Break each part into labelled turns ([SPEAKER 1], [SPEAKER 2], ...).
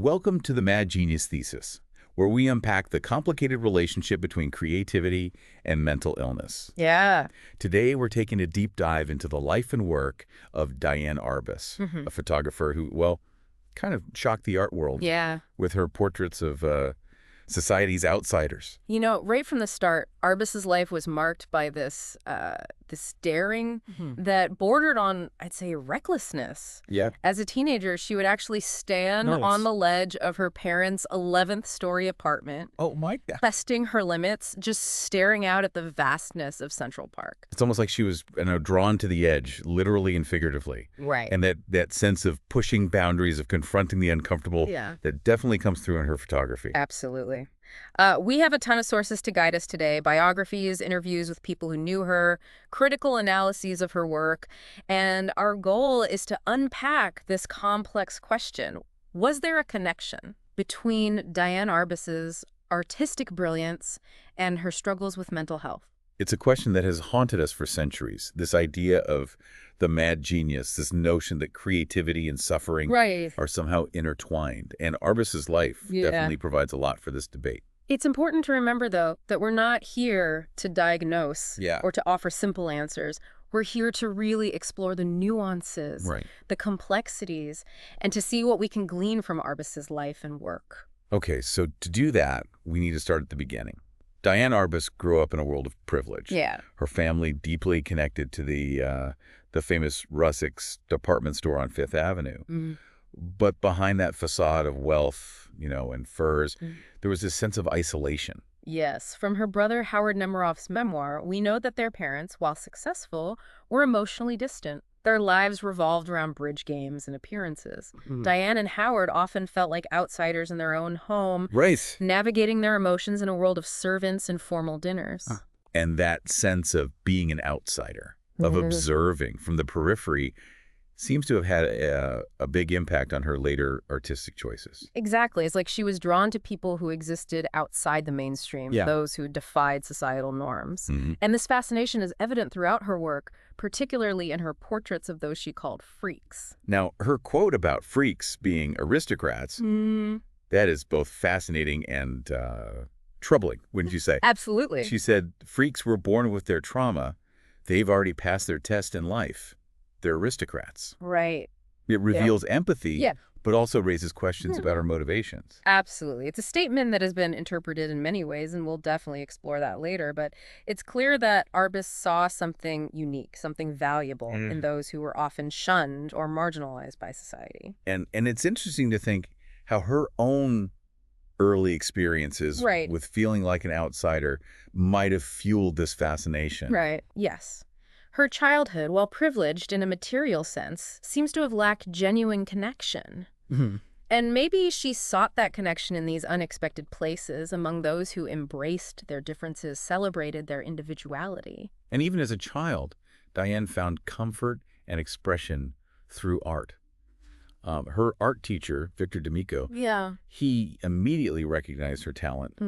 [SPEAKER 1] Welcome to the Mad Genius Thesis, where we unpack the complicated relationship between creativity and mental illness.
[SPEAKER 2] Yeah.
[SPEAKER 1] Today, we're taking a deep dive into the life and work of Diane Arbus, a photographer who, well, kind of shocked the art world with her portraits of society's outsiders.
[SPEAKER 2] You know, right from the start, Arbus's life was marked by this daring that bordered on, I'd say, recklessness.
[SPEAKER 1] Yeah.
[SPEAKER 2] As a teenager, she would actually stand on the ledge of her parents' 11th story apartment.
[SPEAKER 1] Oh, my God.
[SPEAKER 2] Testing her limits, just staring out at the vastness of Central Park.
[SPEAKER 1] It's almost like she was, drawn to the edge, literally and figuratively.
[SPEAKER 2] Right.
[SPEAKER 1] And that sense of pushing boundaries, of confronting the uncomfortable, that definitely comes through in her photography.
[SPEAKER 2] Absolutely. We have a ton of sources to guide us today: biographies, interviews with people who knew her, critical analyses of her work, and our goal is to unpack this complex question. Was there a connection between Diane Arbus's artistic brilliance and her struggles with mental health?
[SPEAKER 1] It's a question that has haunted us for centuries, this idea of the mad genius, this notion that creativity and suffering are somehow intertwined. And Arbus's life definitely provides a lot for this debate.
[SPEAKER 2] It's important to remember, though, that we're not here to diagnose or to offer simple answers. We're here to really explore the nuances, the complexities, and to see what we can glean from Arbus's life and work.
[SPEAKER 1] Okay, so to do that, we need to start at the beginning. Diane Arbus grew up in a world of privilege.
[SPEAKER 2] Yeah.
[SPEAKER 1] Her family deeply connected to the famous Russack's department store on Fifth Avenue. But behind that facade of wealth, and furs, there was this sense of isolation.
[SPEAKER 2] Yes. From her brother Howard Nemiroff's memoir, we know that their parents, while successful, were emotionally distant. Their lives revolved around bridge games and appearances. Diane and Howard often felt like outsiders in their own home, navigating their emotions in a world of servants and formal dinners.
[SPEAKER 1] And that sense of being an outsider, of observing from the periphery, seems to have had a big impact on her later artistic choices.
[SPEAKER 2] Exactly. It's like she was drawn to people who existed outside the mainstream, those who defied societal norms. And this fascination is evident throughout her work, particularly in her portraits of those she called freaks.
[SPEAKER 1] Now, her quote about freaks being aristocrats, that is both fascinating and troubling, wouldn't you say?
[SPEAKER 2] Absolutely.
[SPEAKER 1] She said, freaks were born with their trauma. They've already passed their test in life. They're aristocrats.
[SPEAKER 2] Right.
[SPEAKER 1] It reveals empathy, but also raises questions about her motivations.
[SPEAKER 2] Absolutely. It's a statement that has been interpreted in many ways, and we'll definitely explore that later. But it's clear that Arbus saw something unique, something valuable in those who were often shunned or marginalized by society.
[SPEAKER 1] And it's interesting to think how her own early experiences with feeling like an outsider might have fueled this fascination.
[SPEAKER 2] Right. Yes. Her childhood, while privileged in a material sense, seems to have lacked genuine connection. And maybe she sought that connection in these unexpected places among those who embraced their differences, celebrated their individuality.
[SPEAKER 1] And even as a child, Diane found comfort and expression through art. Her art teacher, Victor D'Amico, he immediately recognized her talent,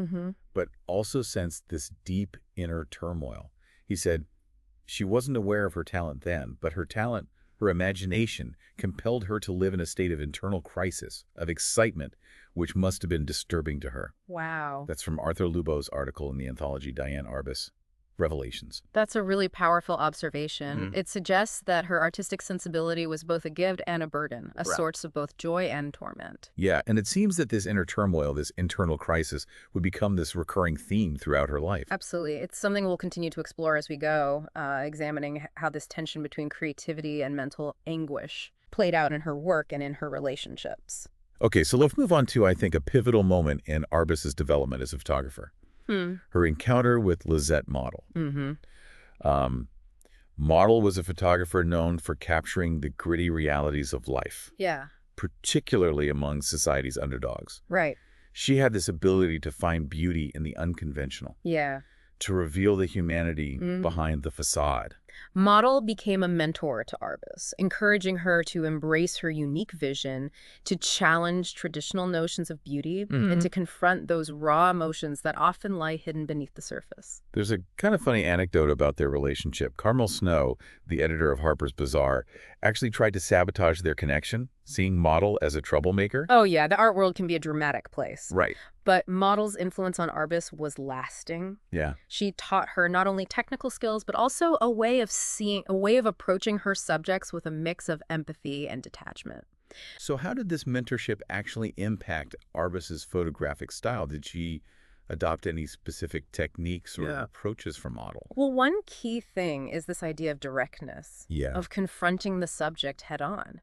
[SPEAKER 1] but also sensed this deep inner turmoil. He said, she wasn't aware of her talent then, but her talent, her imagination, compelled her to live in a state of internal crisis, of excitement, which must have been disturbing to her.
[SPEAKER 2] Wow.
[SPEAKER 1] That's from Arthur Lubow's article in the anthology Diane Arbus, Revelations.
[SPEAKER 2] That's a really powerful observation. It suggests that her artistic sensibility was both a gift and a burden, a source of both joy and torment.
[SPEAKER 1] Yeah, and it seems that this inner turmoil, this internal crisis, would become this recurring theme throughout her life.
[SPEAKER 2] Absolutely. It's something we'll continue to explore as we go, examining how this tension between creativity and mental anguish played out in her work and in her relationships.
[SPEAKER 1] Okay, so let's move on to, I think, a pivotal moment in Arbus's development as a photographer. Her encounter with Lisette Model. Model was a photographer known for capturing the gritty realities of life.
[SPEAKER 2] Yeah.
[SPEAKER 1] Particularly among society's underdogs.
[SPEAKER 2] Right.
[SPEAKER 1] She had this ability to find beauty in the unconventional.
[SPEAKER 2] Yeah.
[SPEAKER 1] To reveal the humanity behind the facade.
[SPEAKER 2] Model became a mentor to Arbus, encouraging her to embrace her unique vision, to challenge traditional notions of beauty, and to confront those raw emotions that often lie hidden beneath the surface.
[SPEAKER 1] There's a kind of funny anecdote about their relationship. Carmel Snow, the editor of Harper's Bazaar, actually tried to sabotage their connection seeing Model as a troublemaker.
[SPEAKER 2] Oh, yeah. The art world can be a dramatic place.
[SPEAKER 1] Right.
[SPEAKER 2] But Model's influence on Arbus was lasting.
[SPEAKER 1] Yeah.
[SPEAKER 2] She taught her not only technical skills, but also a way of approaching her subjects with a mix of empathy and detachment.
[SPEAKER 1] So how did this mentorship actually impact Arbus's photographic style? Did she adopt any specific techniques or approaches for Model?
[SPEAKER 2] Well, one key thing is this idea of directness, of confronting the subject head on.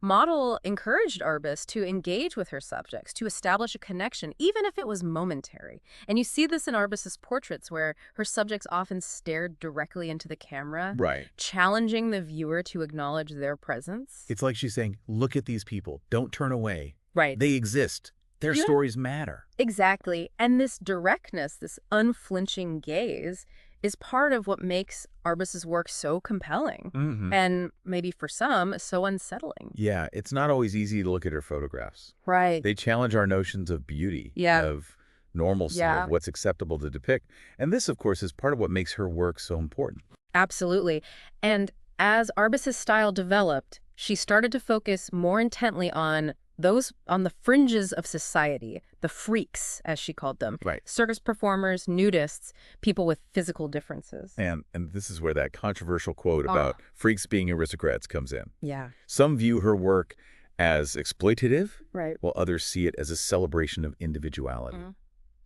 [SPEAKER 2] Model encouraged Arbus to engage with her subjects, to establish a connection, even if it was momentary. And you see this in Arbus's portraits, where her subjects often stared directly into the camera, challenging the viewer to acknowledge their presence.
[SPEAKER 1] It's like she's saying, look at these people. Don't turn away.
[SPEAKER 2] Right.
[SPEAKER 1] They exist. Their stories matter.
[SPEAKER 2] Exactly. And this directness, this unflinching gaze, is part of what makes Arbus's work so compelling and maybe for some so unsettling.
[SPEAKER 1] Yeah, it's not always easy to look at her photographs.
[SPEAKER 2] Right.
[SPEAKER 1] They challenge our notions of beauty, of normalcy, of what's acceptable to depict. And this, of course, is part of what makes her work so important.
[SPEAKER 2] Absolutely. And as Arbus's style developed, she started to focus more intently on those on the fringes of society, the freaks, as she called them.
[SPEAKER 1] Right.
[SPEAKER 2] Circus performers, nudists, people with physical differences.
[SPEAKER 1] And this is where that controversial quote about freaks being aristocrats comes in.
[SPEAKER 2] Yeah.
[SPEAKER 1] Some view her work as exploitative,
[SPEAKER 2] right,
[SPEAKER 1] while others see it as a celebration of individuality.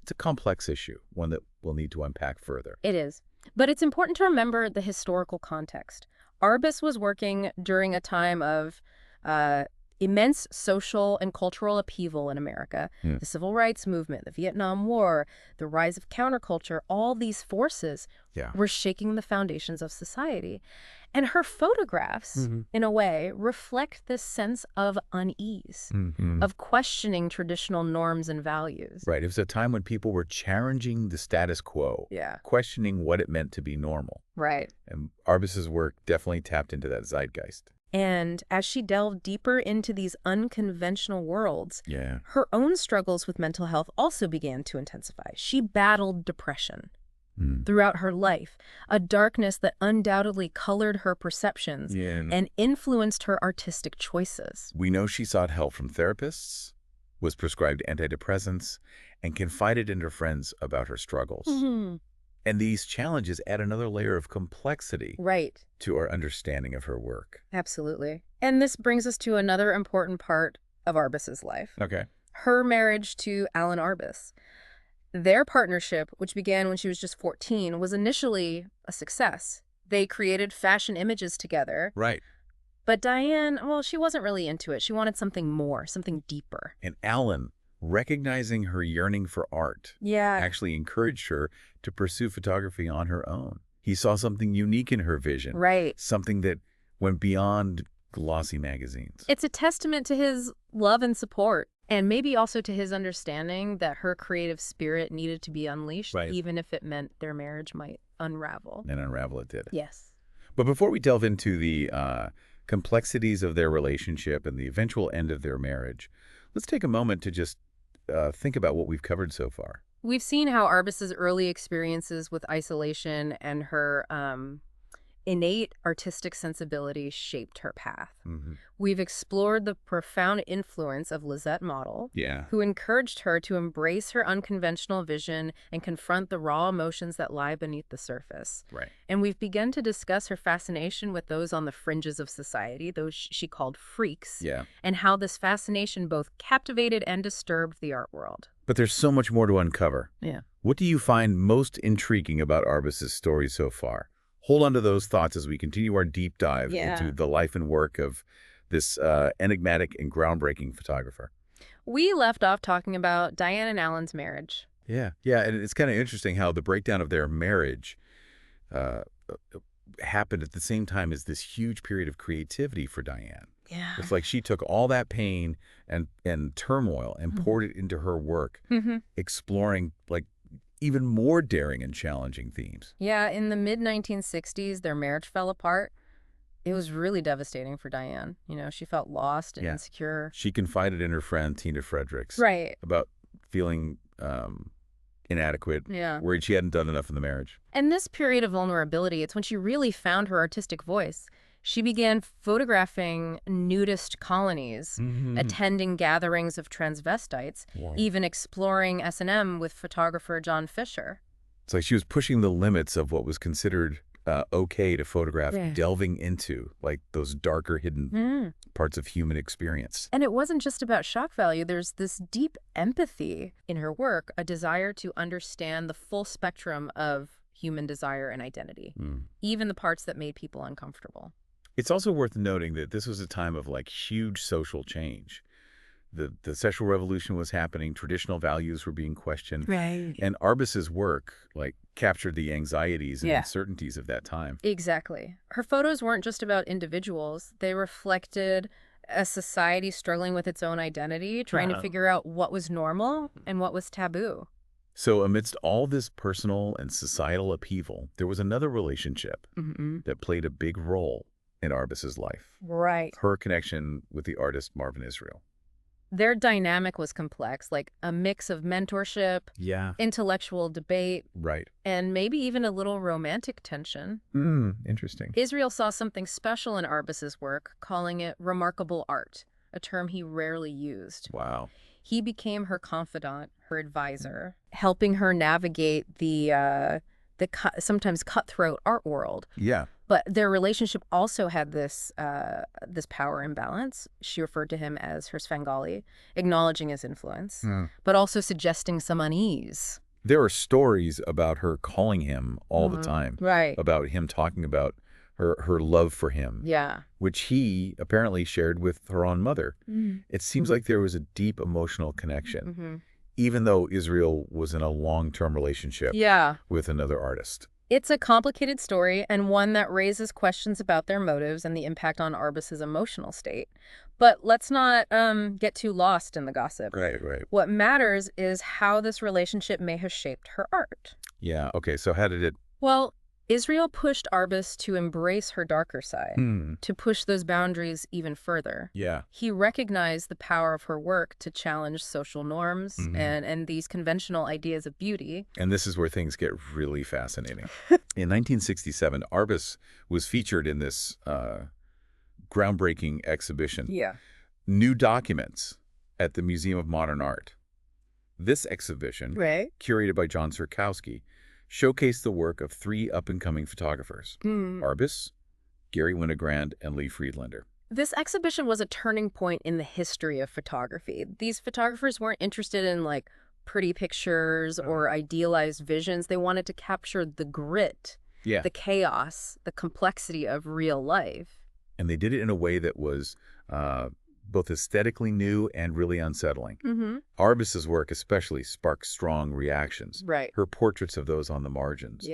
[SPEAKER 1] It's a complex issue, one that we'll need to unpack further.
[SPEAKER 2] It is. But it's important to remember the historical context. Arbus was working during a time of immense social and cultural upheaval in America. The Civil Rights Movement, the Vietnam War, the rise of counterculture, all these forces were shaking the foundations of society. And her photographs, in a way, reflect this sense of unease, of questioning traditional norms and values.
[SPEAKER 1] Right. It was a time when people were challenging the status quo, questioning what it meant to be normal.
[SPEAKER 2] Right.
[SPEAKER 1] And Arbus's work definitely tapped into that zeitgeist.
[SPEAKER 2] And as she delved deeper into these unconventional worlds,
[SPEAKER 1] Yeah.
[SPEAKER 2] her own struggles with mental health also began to intensify. She battled depression throughout her life, a darkness that undoubtedly colored her perceptions and influenced her artistic choices.
[SPEAKER 1] We know she sought help from therapists, was prescribed antidepressants, and confided in her friends about her struggles. And these challenges add another layer of complexity to our understanding of her work.
[SPEAKER 2] Absolutely. And this brings us to another important part of Arbus's life.
[SPEAKER 1] Okay.
[SPEAKER 2] Her marriage to Alan Arbus. Their partnership, which began when she was just 14, was initially a success. They created fashion images together.
[SPEAKER 1] Right.
[SPEAKER 2] But Diane, well, she wasn't really into it. She wanted something more, something deeper.
[SPEAKER 1] And Alan, recognizing her yearning for art, actually encouraged her to pursue photography on her own. He saw something unique in her vision.
[SPEAKER 2] Right.
[SPEAKER 1] Something that went beyond glossy magazines.
[SPEAKER 2] It's a testament to his love and support, and maybe also to his understanding that her creative spirit needed to be unleashed, even if it meant their marriage might unravel.
[SPEAKER 1] And unravel it did.
[SPEAKER 2] Yes.
[SPEAKER 1] But before we delve into the complexities of their relationship and the eventual end of their marriage, let's take a moment to just think about what we've covered so far.
[SPEAKER 2] We've seen how Arbus's early experiences with isolation and her innate artistic sensibility shaped her path. We've explored the profound influence of Lisette Model, who encouraged her to embrace her unconventional vision and confront the raw emotions that lie beneath the surface. And we've begun to discuss her fascination with those on the fringes of society, those she called freaks, and how this fascination both captivated and disturbed the art world.
[SPEAKER 1] But there's so much more to uncover. What do you find most intriguing about Arbus's story so far? Hold on to those thoughts as we continue our deep dive into the life and work of this enigmatic and groundbreaking photographer.
[SPEAKER 2] We left off talking about Diane and Alan's marriage.
[SPEAKER 1] Yeah, and it's kind of interesting how the breakdown of their marriage happened at the same time as this huge period of creativity for Diane. It's like she took all that pain and turmoil and poured it into her work, exploring like even more daring and challenging themes.
[SPEAKER 2] In the mid-1960s, their marriage fell apart. It was really devastating for Diane. You know, she felt lost and insecure.
[SPEAKER 1] She confided in her friend, Tina Fredericks, about feeling inadequate, worried she hadn't done enough in the marriage.
[SPEAKER 2] And this period of vulnerability, it's when she really found her artistic voice. She began photographing nudist colonies, attending gatherings of transvestites, even exploring S&M with photographer John Fisher.
[SPEAKER 1] It's like she was pushing the limits of what was considered okay to photograph, delving into like those darker hidden parts of human experience.
[SPEAKER 2] And it wasn't just about shock value. There's this deep empathy in her work, a desire to understand the full spectrum of human desire and identity, even the parts that made people uncomfortable.
[SPEAKER 1] It's also worth noting that this was a time of like huge social change. The sexual revolution was happening, traditional values were being questioned.
[SPEAKER 2] Right.
[SPEAKER 1] And Arbus's work like captured the anxieties and uncertainties of that time.
[SPEAKER 2] Exactly. Her photos weren't just about individuals. They reflected a society struggling with its own identity, trying to figure out what was normal and what was taboo.
[SPEAKER 1] So amidst all this personal and societal upheaval, there was another relationship that played a big role in Arbus's life.
[SPEAKER 2] Right.
[SPEAKER 1] Her connection with the artist Marvin Israel.
[SPEAKER 2] Their dynamic was complex, like a mix of mentorship, intellectual debate, and maybe even a little romantic tension.
[SPEAKER 1] Interesting.
[SPEAKER 2] Israel saw something special in Arbus's work, calling it remarkable art, a term he rarely used.
[SPEAKER 1] Wow.
[SPEAKER 2] He became her confidant, her advisor, helping her navigate the sometimes cutthroat art world.
[SPEAKER 1] Yeah.
[SPEAKER 2] But their relationship also had this power imbalance. She referred to him as her Svengali, acknowledging his influence, but also suggesting some unease.
[SPEAKER 1] There are stories about her calling him all the time.
[SPEAKER 2] Right.
[SPEAKER 1] About him talking about her love for him.
[SPEAKER 2] Yeah.
[SPEAKER 1] Which he apparently shared with her own mother. It seems like there was a deep emotional connection, even though Israel was in a long-term relationship with another artist.
[SPEAKER 2] It's a complicated story and one that raises questions about their motives and the impact on Arbus's emotional state. But let's not get too lost in the gossip.
[SPEAKER 1] Right.
[SPEAKER 2] What matters is how this relationship may have shaped her art.
[SPEAKER 1] Yeah, okay, so how did it...
[SPEAKER 2] Well, Israel pushed Arbus to embrace her darker side, to push those boundaries even further.
[SPEAKER 1] Yeah.
[SPEAKER 2] He recognized the power of her work to challenge social norms and these conventional ideas of beauty.
[SPEAKER 1] And this is where things get really fascinating. In 1967, Arbus was featured in this groundbreaking exhibition, New Documents, at the Museum of Modern Art. This exhibition, curated by John Sirkowski, showcased the work of three up-and-coming photographers, Arbus, Gary Winogrand, and Lee Friedlander.
[SPEAKER 2] This exhibition was a turning point in the history of photography. These photographers weren't interested in, like, pretty pictures or idealized visions. They wanted to capture the grit, the chaos, the complexity of real life.
[SPEAKER 1] And they did it in a way that was both aesthetically new and really unsettling. Arbus's work especially sparked strong reactions. Her portraits of those on the margins,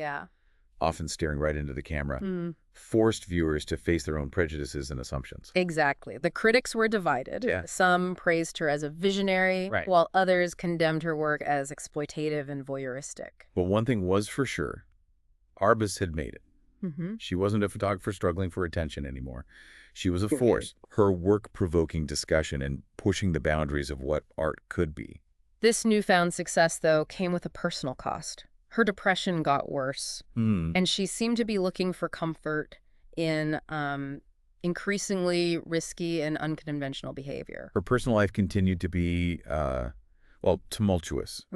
[SPEAKER 1] often staring right into the camera, forced viewers to face their own prejudices and assumptions.
[SPEAKER 2] Exactly. The critics were divided. Some praised her as a visionary, while others condemned her work as exploitative and voyeuristic.
[SPEAKER 1] But one thing was for sure, Arbus had made it. She wasn't a photographer struggling for attention anymore. She was a force, her work provoking discussion and pushing the boundaries of what art could be.
[SPEAKER 2] This newfound success, though, came with a personal cost. Her depression got worse, and she seemed to be looking for comfort in increasingly risky and unconventional behavior.
[SPEAKER 1] Her personal life continued to be, tumultuous.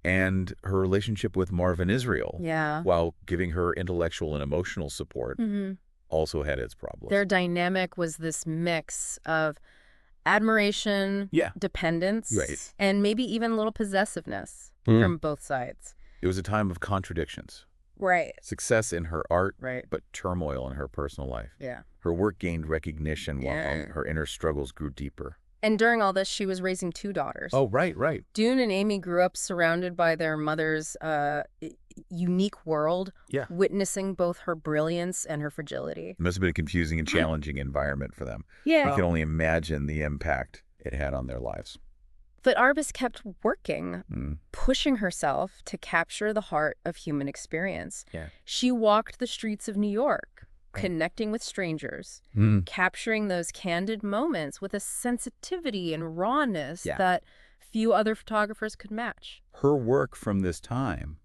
[SPEAKER 1] And her relationship with Marvin Israel, while giving her intellectual and emotional support, also had its problems.
[SPEAKER 2] Their dynamic was this mix of admiration, dependence, and maybe even a little possessiveness from both sides.
[SPEAKER 1] It was a time of contradictions. Success in her art, but turmoil in her personal life. Her work gained recognition while her inner struggles grew deeper.
[SPEAKER 2] And during all this, she was raising two daughters.
[SPEAKER 1] Oh, right.
[SPEAKER 2] Dune and Amy grew up surrounded by their mother's unique world, witnessing both her brilliance and her fragility.
[SPEAKER 1] It must have been a confusing and challenging environment for them. I can only imagine the impact it had on their lives.
[SPEAKER 2] But Arbus kept working, pushing herself to capture the heart of human experience. She walked the streets of New York, connecting with strangers, capturing those candid moments with a sensitivity and rawness that few other photographers could match.
[SPEAKER 1] Her work from this time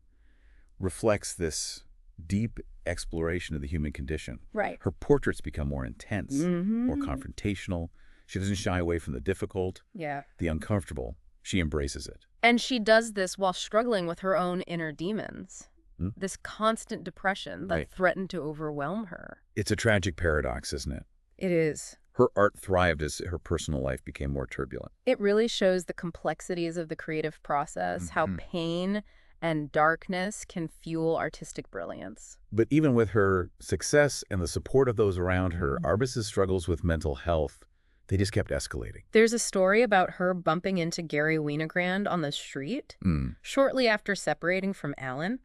[SPEAKER 1] reflects this deep exploration of the human condition.
[SPEAKER 2] Right.
[SPEAKER 1] Her portraits become more intense, more confrontational. She doesn't shy away from the difficult, the uncomfortable. She embraces it.
[SPEAKER 2] And she does this while struggling with her own inner demons. This constant depression that threatened to overwhelm her.
[SPEAKER 1] It's a tragic paradox, isn't it?
[SPEAKER 2] It is.
[SPEAKER 1] Her art thrived as her personal life became more turbulent.
[SPEAKER 2] It really shows the complexities of the creative process, how pain and darkness can fuel artistic brilliance.
[SPEAKER 1] But even with her success and the support of those around her, Arbus's struggles with mental health, they just kept escalating.
[SPEAKER 2] There's a story about her bumping into Gary Winogrand on the street shortly after separating from Alan.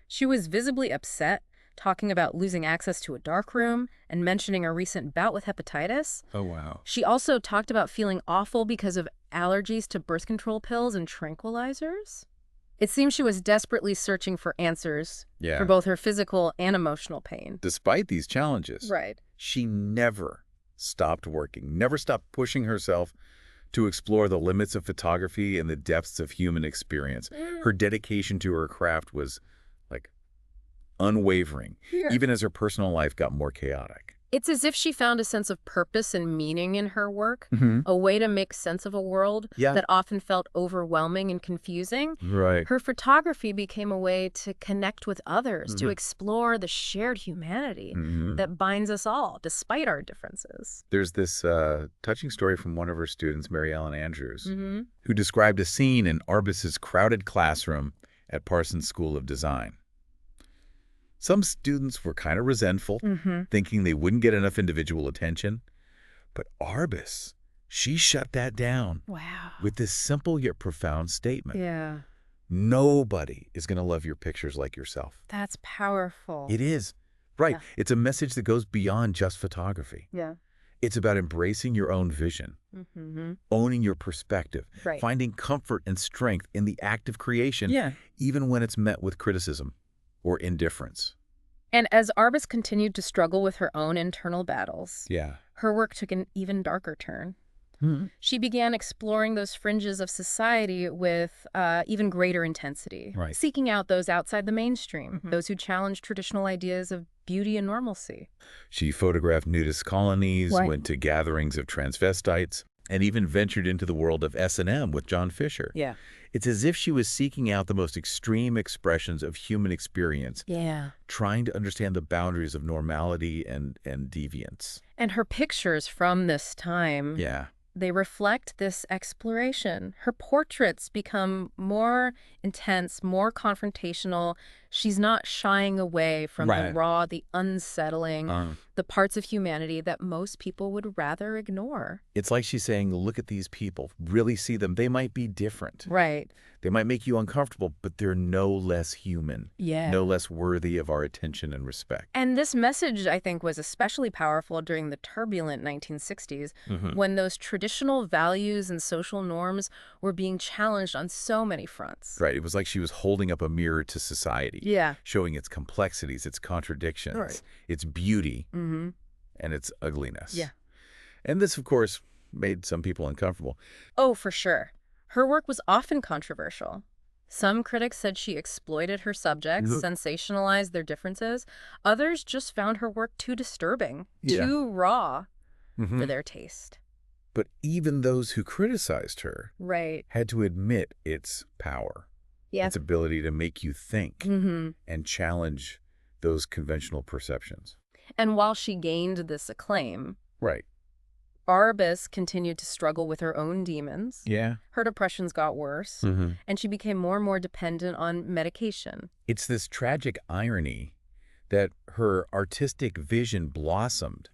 [SPEAKER 2] She was visibly upset, talking about losing access to a darkroom and mentioning a recent bout with hepatitis.
[SPEAKER 1] Oh, wow.
[SPEAKER 2] She also talked about feeling awful because of allergies to birth control pills and tranquilizers. It seems she was desperately searching for answers for both her physical and emotional pain.
[SPEAKER 1] Despite these challenges, she never stopped working, never stopped pushing herself to explore the limits of photography and the depths of human experience. Her dedication to her craft was like unwavering, even as her personal life got more chaotic.
[SPEAKER 2] It's as if she found a sense of purpose and meaning in her work, a way to make sense of a world that often felt overwhelming and confusing. Her photography became a way to connect with others, to explore the shared humanity that binds us all, despite our differences.
[SPEAKER 1] There's this touching story from one of her students, Mary Ellen Andrews, who described a scene in Arbus's crowded classroom at Parsons School of Design. Some students were kind of resentful, thinking they wouldn't get enough individual attention. But Arbus, she shut that down with this simple yet profound statement. Nobody is going to love your pictures like yourself.
[SPEAKER 2] That's powerful.
[SPEAKER 1] It is. Right. It's a message that goes beyond just photography. It's about embracing your own vision, owning your perspective, finding comfort and strength in the act of creation, even when it's met with criticism or indifference.
[SPEAKER 2] And as Arbus continued to struggle with her own internal battles, her work took an even darker turn. She began exploring those fringes of society with even greater intensity, seeking out those outside the mainstream, those who challenged traditional ideas of beauty and normalcy.
[SPEAKER 1] She photographed nudist colonies, went to gatherings of transvestites, and even ventured into the world of S&M with John Fisher. It's as if she was seeking out the most extreme expressions of human experience, trying to understand the boundaries of normality and deviance.
[SPEAKER 2] And her pictures from this time, they reflect this exploration. Her portraits become more intense, more confrontational. She's not shying away from the raw, the unsettling, the parts of humanity that most people would rather ignore.
[SPEAKER 1] It's like she's saying, look at these people, really see them. They might be different. They might make you uncomfortable, but they're no less human, no less worthy of our attention and respect.
[SPEAKER 2] And this message, I think, was especially powerful during the turbulent 1960s, when those traditional values and social norms were being challenged on so many fronts.
[SPEAKER 1] It was like she was holding up a mirror to society, showing its complexities, its contradictions, its beauty, and its ugliness. And this, of course, made some people uncomfortable.
[SPEAKER 2] Oh, for sure. Her work was often controversial. Some critics said she exploited her subjects, sensationalized their differences. Others just found her work too disturbing, too raw for their taste.
[SPEAKER 1] But even those who criticized her had to admit its power, its ability to make you think and challenge those conventional perceptions.
[SPEAKER 2] And while she gained this acclaim, Arbus continued to struggle with her own demons. Her depressions got worse, and she became more and more dependent on medication.
[SPEAKER 1] It's this tragic irony that her artistic vision blossomed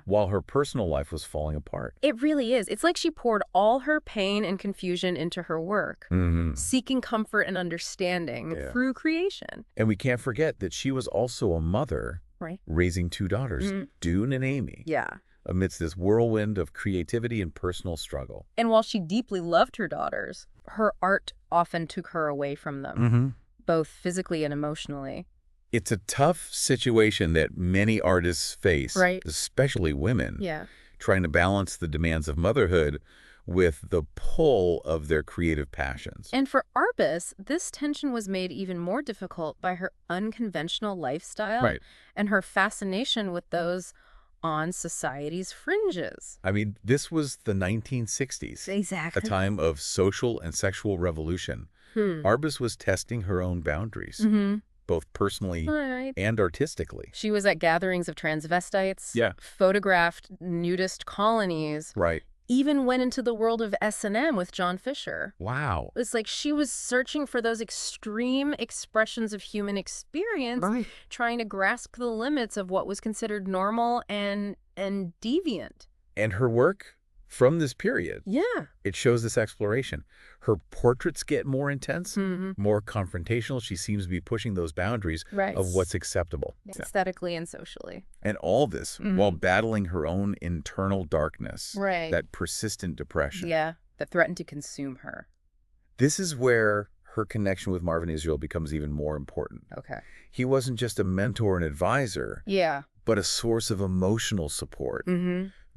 [SPEAKER 1] while her personal life was falling apart.
[SPEAKER 2] It really is. It's like she poured all her pain and confusion into her work, seeking comfort and understanding through creation.
[SPEAKER 1] And we can't forget that she was also a mother raising two daughters, Dune and Amy. Amidst this whirlwind of creativity and personal struggle.
[SPEAKER 2] And while she deeply loved her daughters, her art often took her away from them, both physically and emotionally.
[SPEAKER 1] It's a tough situation that many artists face, especially women, trying to balance the demands of motherhood with the pull of their creative passions.
[SPEAKER 2] And for Arbus, this tension was made even more difficult by her unconventional lifestyle and her fascination with those on society's fringes.
[SPEAKER 1] I mean, this was the 1960s.
[SPEAKER 2] Exactly.
[SPEAKER 1] A time of social and sexual revolution. Arbus was testing her own boundaries, both personally and artistically.
[SPEAKER 2] She was at gatherings of transvestites, photographed nudist colonies, even went into the world of S&M with John Fisher.
[SPEAKER 1] Wow.
[SPEAKER 2] It's like she was searching for those extreme expressions of human experience, trying to grasp the limits of what was considered normal and deviant.
[SPEAKER 1] And her work from this period, it shows this exploration. Her portraits get more intense, more confrontational. She seems to be pushing those boundaries of what's acceptable.
[SPEAKER 2] Aesthetically and socially.
[SPEAKER 1] And all this while battling her own internal darkness, that persistent depression.
[SPEAKER 2] That threatened to consume her.
[SPEAKER 1] This is where her connection with Marvin Israel becomes even more important. He wasn't just a mentor and advisor, but a source of emotional support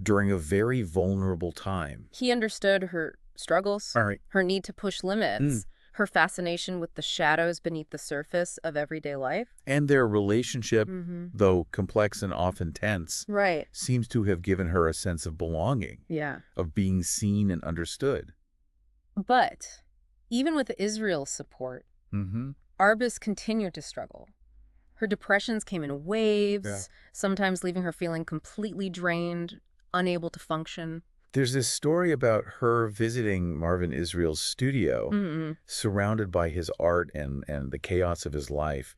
[SPEAKER 1] during a very vulnerable time.
[SPEAKER 2] He understood her struggles, her need to push limits, her fascination with the shadows beneath the surface of everyday life.
[SPEAKER 1] And their relationship, though complex and often tense, seems to have given her a sense of belonging, of being seen and understood.
[SPEAKER 2] But even with Israel's support, Arbus continued to struggle. Her depressions came in waves, sometimes leaving her feeling completely drained, unable to function.
[SPEAKER 1] There's this story about her visiting Marvin Israel's studio, surrounded by his art and the chaos of his life.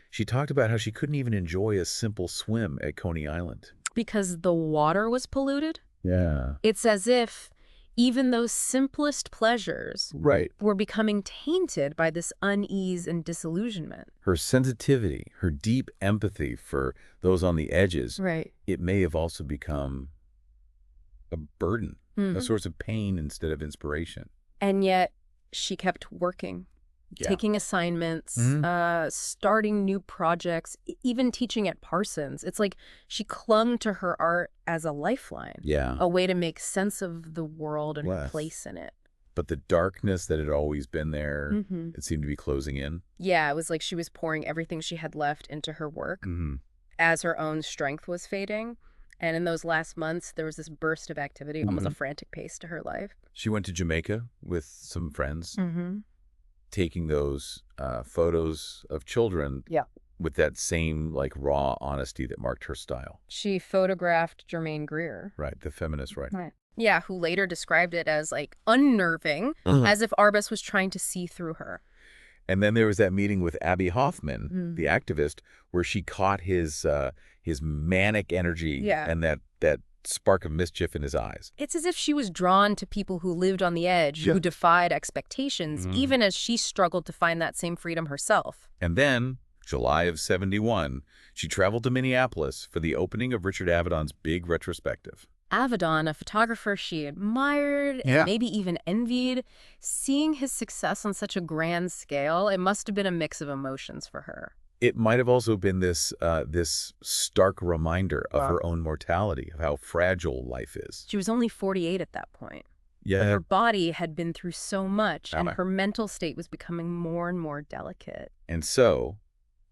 [SPEAKER 1] She talked about how she couldn't even enjoy a simple swim at Coney Island.
[SPEAKER 2] Because the water was polluted?
[SPEAKER 1] Yeah.
[SPEAKER 2] It's as if even those simplest pleasures were becoming tainted by this unease and disillusionment.
[SPEAKER 1] Her sensitivity, her deep empathy for those on the edges, it may have also become a burden, a source of pain instead of inspiration.
[SPEAKER 2] And yet she kept working, taking assignments, starting new projects, even teaching at Parsons. It's like she clung to her art as a lifeline, a way to make sense of the world and her place in it.
[SPEAKER 1] But the darkness that had always been there, it seemed to be closing in.
[SPEAKER 2] Yeah, it was like she was pouring everything she had left into her work as her own strength was fading. And in those last months, there was this burst of activity, almost a frantic pace to her life.
[SPEAKER 1] She went to Jamaica with some friends, taking those photos of children with that same raw honesty that marked her style.
[SPEAKER 2] She photographed Germaine Greer.
[SPEAKER 1] The feminist,
[SPEAKER 2] Yeah, who later described it as unnerving, as if Arbus was trying to see through her.
[SPEAKER 1] And then there was that meeting with Abby Hoffman, the activist, where she caught his manic energy and that spark of mischief in his eyes.
[SPEAKER 2] It's as if she was drawn to people who lived on the edge, who defied expectations, even as she struggled to find that same freedom herself.
[SPEAKER 1] And then, July of '71, she traveled to Minneapolis for the opening of Richard Avedon's big retrospective.
[SPEAKER 2] Avedon, a photographer she admired and maybe even envied, seeing his success on such a grand scale, it must have been a mix of emotions for her.
[SPEAKER 1] It might have also been this stark reminder of her own mortality, of how fragile life is.
[SPEAKER 2] She was only 48 at that point.
[SPEAKER 1] Yeah.
[SPEAKER 2] But her body had been through so much, and her mental state was becoming more and more delicate.
[SPEAKER 1] And so,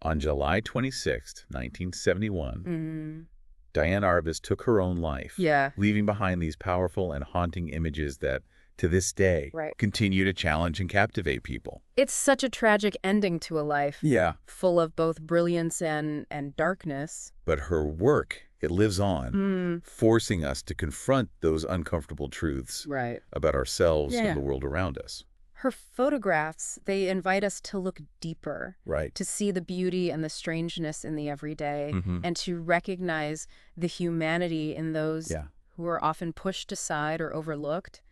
[SPEAKER 1] on July 26th, 1971, Diane Arbus took her own life, leaving behind these powerful and haunting images that, to this day, continue to challenge and captivate people.
[SPEAKER 2] It's such a tragic ending to a life. Full of both brilliance and darkness.
[SPEAKER 1] But her work, it lives on, forcing us to confront those uncomfortable truths about ourselves and the world around us.
[SPEAKER 2] Her photographs, they invite us to look deeper, to see the beauty and the strangeness in the everyday, and to recognize the humanity in those who are often pushed aside or overlooked.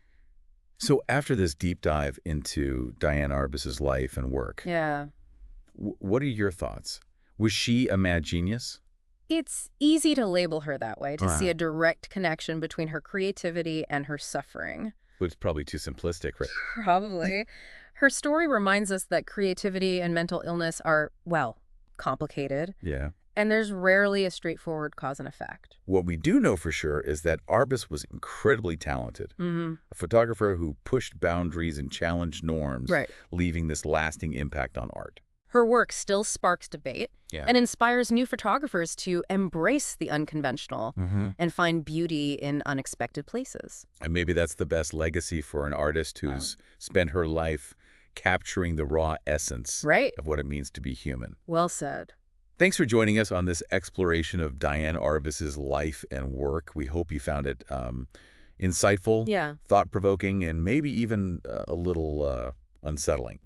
[SPEAKER 1] So after this deep dive into Diane Arbus's life and work, what are your thoughts? Was she a mad genius?
[SPEAKER 2] It's easy to label her that way, to see a direct connection between her creativity and her suffering.
[SPEAKER 1] It's probably too simplistic, right?
[SPEAKER 2] Probably. Her story reminds us that creativity and mental illness are, complicated. And there's rarely a straightforward cause and effect.
[SPEAKER 1] What we do know for sure is that Arbus was incredibly talented. A photographer who pushed boundaries and challenged norms, leaving this lasting impact on art.
[SPEAKER 2] Her work still sparks debate and inspires new photographers to embrace the unconventional and find beauty in unexpected places.
[SPEAKER 1] And maybe that's the best legacy for an artist who's spent her life capturing the raw essence of what it means to be human.
[SPEAKER 2] Well said.
[SPEAKER 1] Thanks for joining us on this exploration of Diane Arbus's life and work. We hope you found it insightful, thought-provoking, and maybe even a little unsettling.